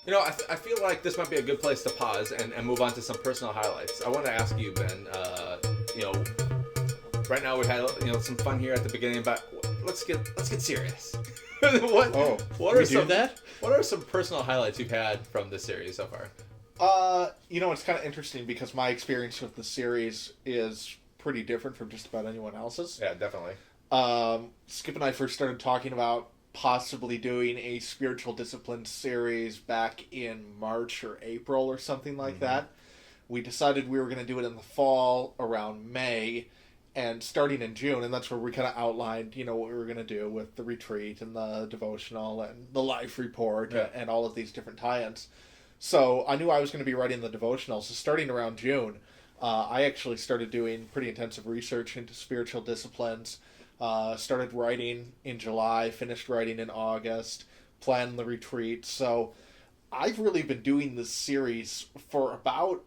I feel like this might be a good place to pause and move on to some personal highlights. I want to ask you, Ben. You know, right now we had some fun here at the beginning, but let's get serious. What are some that? What are some personal highlights you've had from this series so far? It's kind of interesting because my experience with the series is pretty different from just about anyone else's. Yeah, definitely. Skip and I first started talking about possibly doing a spiritual discipline series back in March or April or something like that. We decided we were going to do it in the fall around May and starting in June, and that's where we kind of outlined, what we were going to do with the retreat and the devotional and the life report and all of these different tie-ins. So I knew I was going to be writing the devotional, so starting around June, I actually started doing pretty intensive research into spiritual disciplines. Started writing in July, finished writing in August, planned the retreat. So I've really been doing this series for about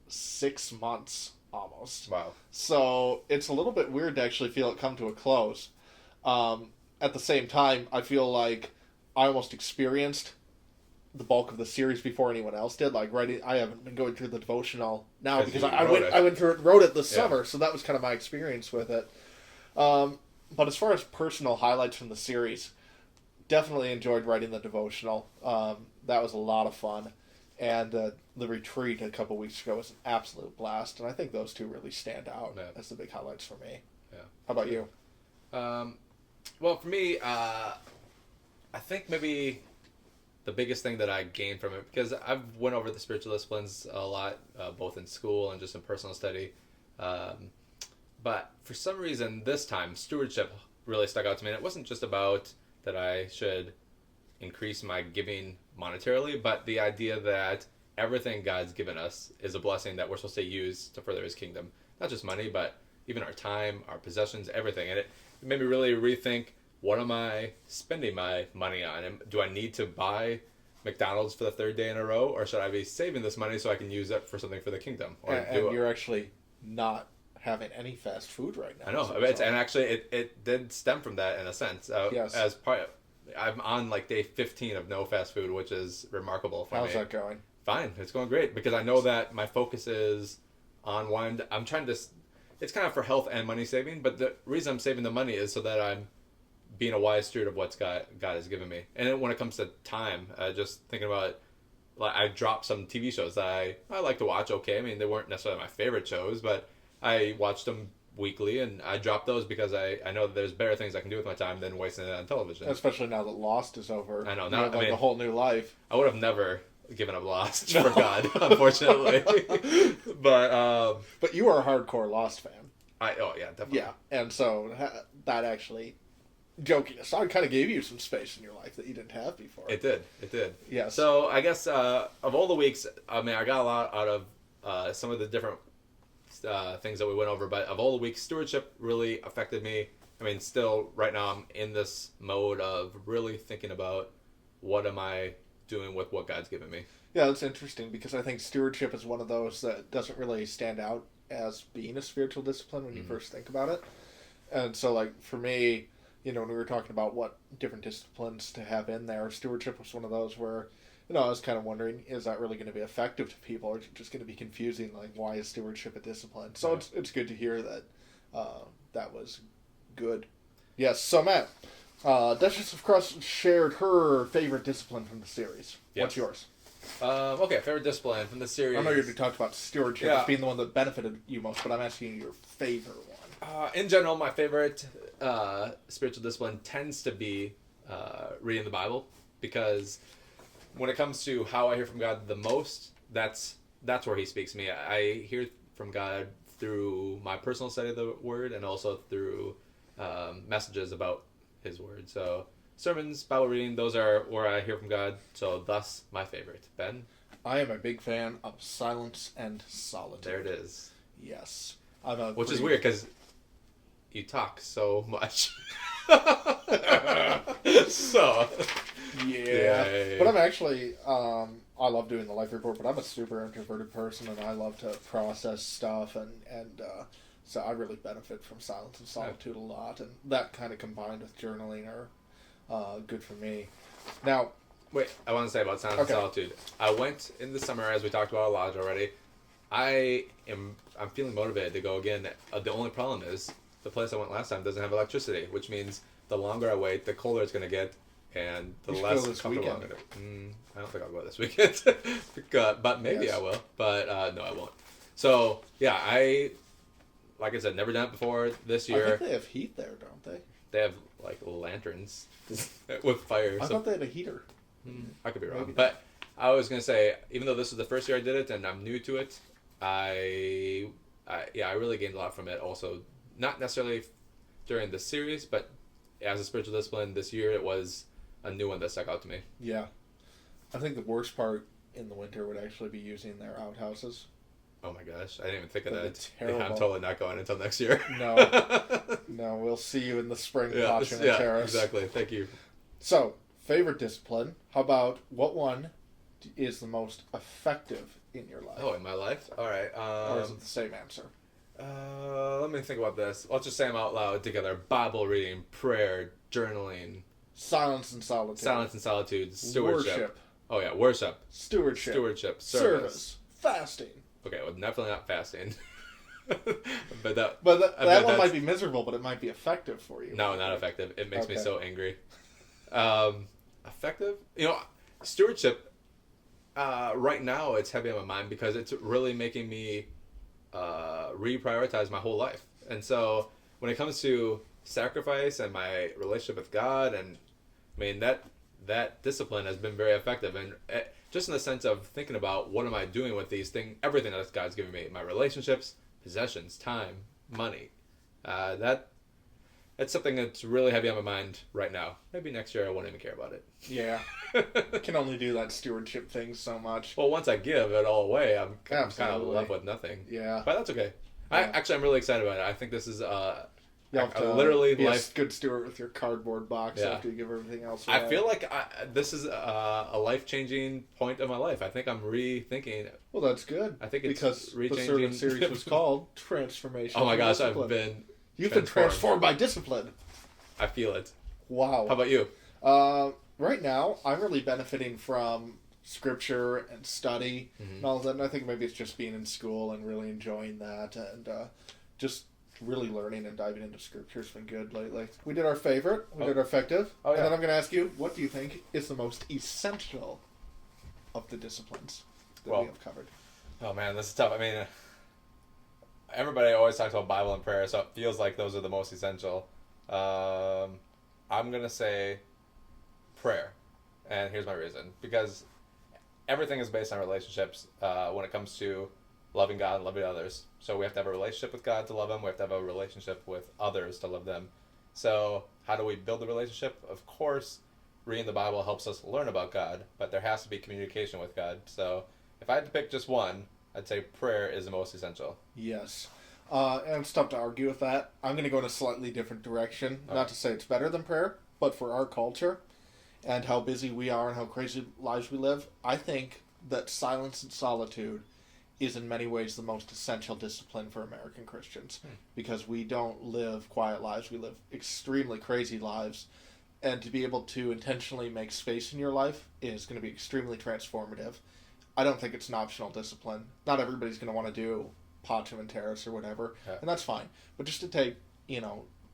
6 months almost. Wow. So it's a little bit weird to actually feel it come to a close. At the same time, I feel like I almost experienced the bulk of the series before anyone else did. Like writing, I haven't been going through the devotional now because I went through it, wrote it this summer, so that was kind of my experience with it. But as far as personal highlights from the series, definitely enjoyed writing the devotional. That was a lot of fun. And the retreat a couple weeks ago was an absolute blast. And I think those two really stand out as the big highlights for me. Yeah. How about you? Well, for me, I think maybe the biggest thing that I gained from it, because I've went over the spiritual disciplines a lot, both in school and just in personal study. But for some reason, this time, stewardship really stuck out to me. And it wasn't just about that I should increase my giving monetarily, but the idea that everything God's given us is a blessing that we're supposed to use to further His kingdom. Not just money, but even our time, our possessions, everything. And it made me really rethink, what am I spending my money on? And do I need to buy McDonald's for the third day in a row, or should I be saving this money so I can use it for something for the kingdom? And you're actually not having any fast food right now. I know, and actually it did stem from that in a sense. Yes. As part, I'm on like day 15 of no fast food, which is remarkable for me. How's that going? Fine, it's going great because I know that my focus is on one. I'm trying to. It's kind of for health and money saving, but the reason I'm saving the money is so that I'm being a wise steward of what God has given me. And then when it comes to time, just thinking about, like, I dropped some TV shows that I like to watch. Okay, I mean, they weren't necessarily my favorite shows, but I watched them weekly, and I dropped those because I know that there's better things I can do with my time than wasting it on television. Especially now that Lost is over. I know. Now, I mean, a whole new life. I would have never given up Lost for God, unfortunately. But you are a hardcore Lost fan. Yeah, definitely. Yeah, and so that actually, joking aside, kind of gave you some space in your life that you didn't have before. It did. Yes. So I guess of all the weeks, I mean, I got a lot out of some of the different things that we went over, but of all the weeks, stewardship really affected me. I mean, still, right now, I'm in this mode of really thinking about what am I doing with what God's given me. Yeah, that's interesting because I think stewardship is one of those that doesn't really stand out as being a spiritual discipline when you first think about it. And so, like, for me, when we were talking about what different disciplines to have in there, stewardship was one of those where, I was kind of wondering, is that really going to be effective to people, or is it just going to be confusing? Like, why is stewardship a discipline? So it's good to hear that that was good. Yes, so Matt, Duchess of Crust shared her favorite discipline from the series. Yes. What's yours? Okay, favorite discipline from the series. I know you talked about stewardship as being the one that benefited you most, but I'm asking you your favorite one. In general, my favorite spiritual discipline tends to be reading the Bible, because when it comes to how I hear from God the most, that's where He speaks to me. I hear from God through my personal study of the Word and also through messages about His Word. So sermons, Bible reading, those are where I hear from God. So thus, my favorite. Ben? I am a big fan of silence and solitude. There it is. Yes. Which is weird because you talk so much. So... Yeah. But I'm actually, I love doing the life report, but I'm a super introverted person, and I love to process stuff, and so I really benefit from silence and solitude a lot, and that kind of combined with journaling are good for me. Now, Wait, I want to say about Silence and Solitude. I went in the summer, as we talked about a lot already. I'm feeling motivated to go again. The only problem is the place I went last time doesn't have electricity, which means the longer I wait, the colder it's going to get, and the less comfortable I'm going to be. I don't think I'll go this weekend, but maybe I will. But no, I won't. So yeah, like I said, never done it before this year. I think they have heat there, don't they? They have like lanterns with fire. I thought they had a heater. I could be wrong, but I was gonna say, even though this is the first year I did it and I'm new to it, I really gained a lot from it. Also, not necessarily during the series, but as a spiritual discipline this year, it was a new one that stuck out to me. Yeah, I think the worst part in the winter would actually be using their outhouses. Oh my gosh, I didn't even think of That'd that. be terrible. Yeah, I'm totally not going until next year. No, we'll see you in the spring watching the terrace. Exactly. Thank you. So, favorite discipline. How about what one is the most effective in your life? Oh, in my life? All right. Or is it the same answer? Let me think about this. Let's just say them out loud together. Bible reading, prayer, journaling. Silence and solitude. Silence and solitude. Stewardship. Worship. Oh, yeah. Worship. Stewardship. Stewardship. Service. Fasting. Okay, well, definitely not fasting. but that one might be miserable, but it might be effective for you. No, not effective. It makes me so angry. Effective? Stewardship, right now it's heavy on my mind because it's really making me reprioritize my whole life. And so when it comes to sacrifice and my relationship with God, and I mean that discipline has been very effective, and just in the sense of thinking about what am I doing with these things, everything that God's given me, my relationships, possessions, time, money. That's something that's really heavy on my mind right now. Maybe next year I won't even care about it. Yeah. Can only do that stewardship thing so much. Well, once I give it all away, I'm kind of left with nothing. Yeah. But that's okay. Yeah. I'm really excited about it. I think this is you have to literally be life. A good steward with your cardboard box after you give everything else away. I feel like this is a life-changing point of my life. I think I'm rethinking. Well, that's good. I think it's because the sermon series was called Transformation. Oh my gosh, Discipline. You've been transformed by discipline. I feel it. Wow. How about you? Right now, I'm really benefiting from scripture and study and all of that. And I think maybe it's just being in school and really enjoying that, and just really learning and diving into scripture has been good lately. We did our favorite. We did our effective. Oh, yeah. And then I'm going to ask you, what do you think is the most essential of the disciplines that we have covered? Oh man, this is tough. I mean, everybody always talks about Bible and prayer, so it feels like those are the most essential. I'm going to say prayer. And here's my reason. Because everything is based on relationships when it comes to loving God and loving others. So we have to have a relationship with God to love Him. We have to have a relationship with others to love them. So how do we build the relationship? Of course, reading the Bible helps us learn about God, but there has to be communication with God. So if I had to pick just one, I'd say prayer is the most essential. Yes. And it's tough to argue with that. I'm going to go in a slightly different direction. Okay. Not to say it's better than prayer, but for our culture and how busy we are and how crazy lives we live, I think that silence and solitude is in many ways the most essential discipline for American Christians. Because we don't live quiet lives. We live extremely crazy lives. And to be able to intentionally make space in your life is going to be extremely transformative. I don't think it's an optional discipline. Not everybody's going to want to do Pacham and Terrace or whatever, and that's fine. But just to take,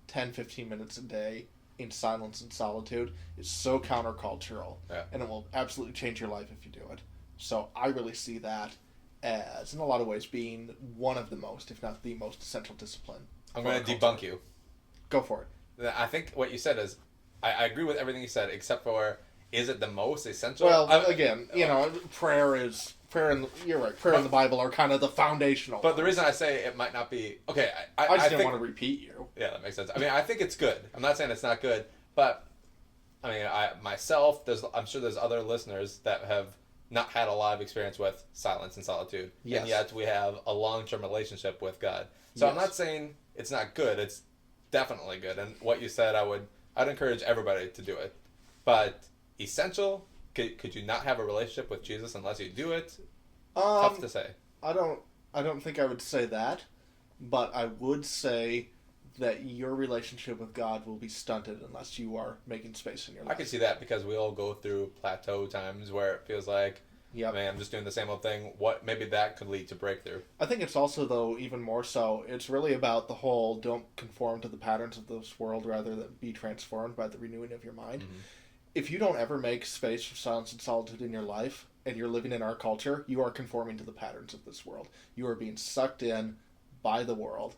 10, 15 minutes a day in silence and solitude is so countercultural, and it will absolutely change your life if you do it. So I really see that as, in a lot of ways, being one of the most, if not the most essential discipline. I'm going to debunk you. Go for it. I think what you said is, I agree with everything you said, except for, is it the most essential? Well, again, prayer is... You're right. Prayer and the Bible are kind of the foundational. But the reason I say it might not be... Okay, I just didn't want to repeat you. Yeah, that makes sense. I mean, I think it's good. I'm not saying it's not good, but I mean, myself, I'm sure there's other listeners that have not had a lot of experience with silence and solitude, and yet we have a long-term relationship with God. So I'm not saying it's not good. It's definitely good. And what you said, I'd encourage everybody to do it. But essential... Could you not have a relationship with Jesus unless you do it? Tough to say. I don't think I would say that, but I would say that your relationship with God will be stunted unless you are making space in your life. I can see that because we all go through plateau times where it feels like, Yep. man, I'm just doing the same old thing. Maybe that could lead to breakthrough. I think it's also, though, even more so, it's really about the whole don't conform to the patterns of this world, rather than be transformed by the renewing of your mind. Mm-hmm. If you don't ever make space for silence and solitude in your life, and you're living in our culture, you are conforming to the patterns of this world. You are being sucked in by the world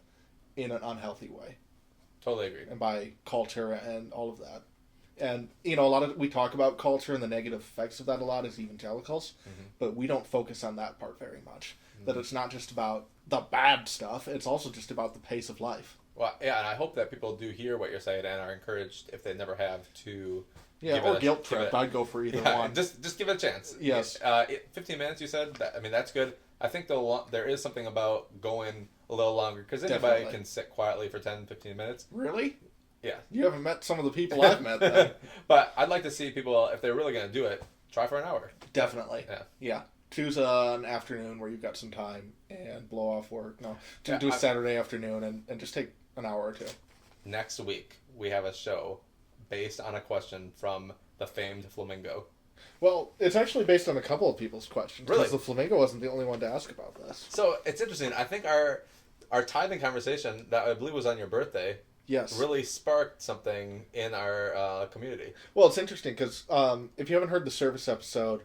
in an unhealthy way. Totally agree. And by culture and all of that. And, you know, we talk about culture and the negative effects of that a lot as evangelicals, but we don't focus on that part very much. That it's not just about the bad stuff, it's also just about the pace of life. Well, yeah, and I hope that people do hear what you're saying and are encouraged, if they never have, to... Yeah, or guilt trip. I'd go for either one. Just give it a chance. Yes. 15 minutes, you said? That's good. I think there is something about going a little longer, because anybody can sit quietly for 10, 15 minutes. Really? Yeah. You haven't met some of the people I've met, then. But I'd like to see people, if they're really going to do it, try for an hour. Definitely. Yeah. Choose an afternoon where you've got some time and blow off work. No, do a Saturday afternoon and just take an hour or two. Next week, we have a show based on a question from the famed Flamingo. Well, it's actually based on a couple of people's questions. Really? Because the Flamingo wasn't the only one to ask about this. So, it's interesting. I think our tithing conversation, that I believe was on your birthday, yes, really sparked something in our community. Well, it's interesting because if you haven't heard the service episode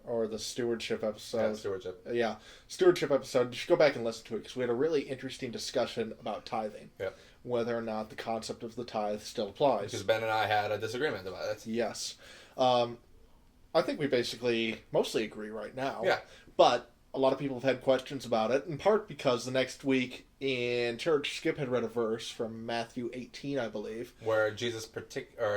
or the stewardship episode, stewardship episode, you should go back and listen to it because we had a really interesting discussion about tithing. Yeah. Whether or not the concept of the tithe still applies. Because Ben and I had a disagreement about it. Yes. I think we basically mostly agree right now. Yeah. But a lot of people have had questions about it, in part because the next week in church, Skip had read a verse from Matthew 18, I believe. Where Jesus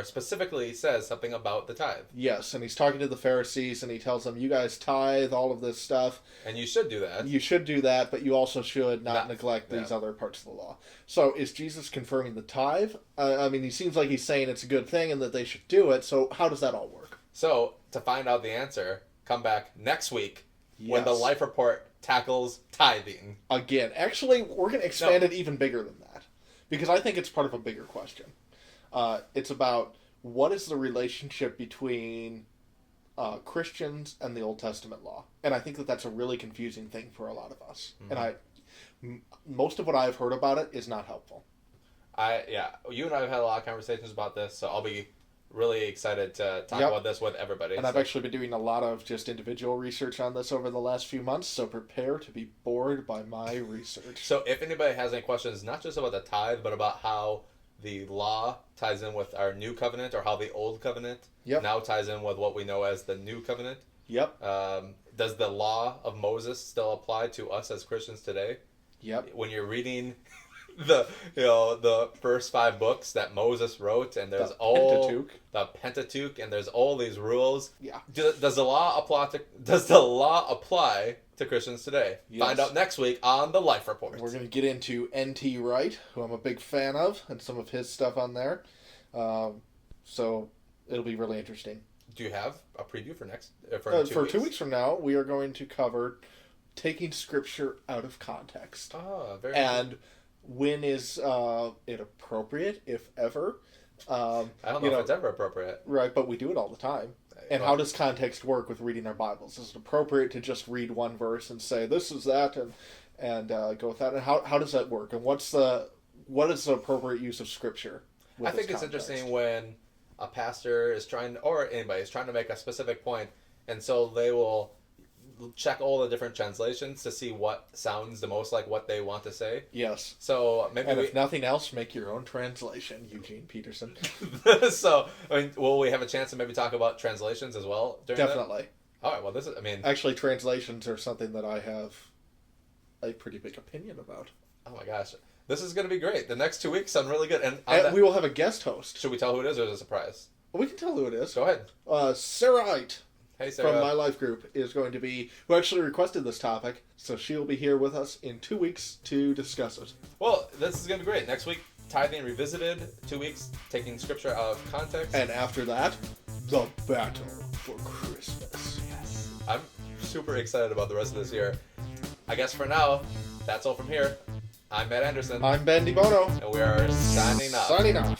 specifically says something about the tithe. Yes, and he's talking to the Pharisees, and he tells them, you guys tithe, all of this stuff. And you should do that. You should do that, but you also should not neglect these other parts of the law. So is Jesus confirming the tithe? I mean, he seems like he's saying it's a good thing and that they should do it, so how does that all work? So, to find out the answer, come back next week when the Life Report tackles tithing. Again, actually, we're going to expand it even bigger than that. Because I think it's part of a bigger question. It's about what is the relationship between Christians and the Old Testament law. And I think that that's a really confusing thing for a lot of us. Mm-hmm. And most of what I've heard about it is not helpful. You and I have had a lot of conversations about this, so I'll be really excited to talk about this with everybody. And I've actually been doing a lot of just individual research on this over the last few months, so prepare to be bored by my research. So if anybody has any questions, not just about the tithe, but about how the law ties in with our new covenant, or how the old covenant now ties in with what we know as the new covenant. Yep. Does the law of Moses still apply to us as Christians today? Yep. When you're reading the first 5 books that Moses wrote, and there's the Pentateuch, and there's all these rules. Yeah. Does the law apply to Christians today? Yes. Find out next week on the Life Report. We're going to get into N.T. Wright, who I'm a big fan of, and some of his stuff on there. So it'll be really interesting. Do you have a preview for next for 2 weeks from now? We are going to cover taking Scripture out of context. Oh, very and good. When is it appropriate, if ever? I don't know if it's ever appropriate. Right, but we do it all the time. And how does context work with reading our Bibles? Is it appropriate to just read one verse and say, this is that, and go with that? And how does that work? And what is the appropriate use of Scripture? I think it's interesting when a pastor is or anybody is trying to make a specific point, and so they will check all the different translations to see what sounds the most like what they want to say. Yes. So maybe if nothing else, make your own translation, Eugene Peterson. So, will we have a chance to maybe talk about translations as well during Definitely. that? All right, well, actually, translations are something that I have a pretty big opinion about. Oh my gosh. This is going to be great. The next 2 weeks sound really good. And we will have a guest host. Should we tell who it is, or is it a surprise? We can tell who it is. Go ahead. Sarah Ite. Hey, Sarah. From My Life Group is going to be, who actually requested this topic, so she'll be here with us in 2 weeks to discuss it. Well, this is going to be great. Next week, Tithing Revisited. 2 weeks, taking Scripture out of context. And after that, the battle for Christmas. Yes. I'm super excited about the rest of this year. I guess for now, that's all from here. I'm Matt Anderson. I'm Ben DiBono. And we are signing off. Signing off.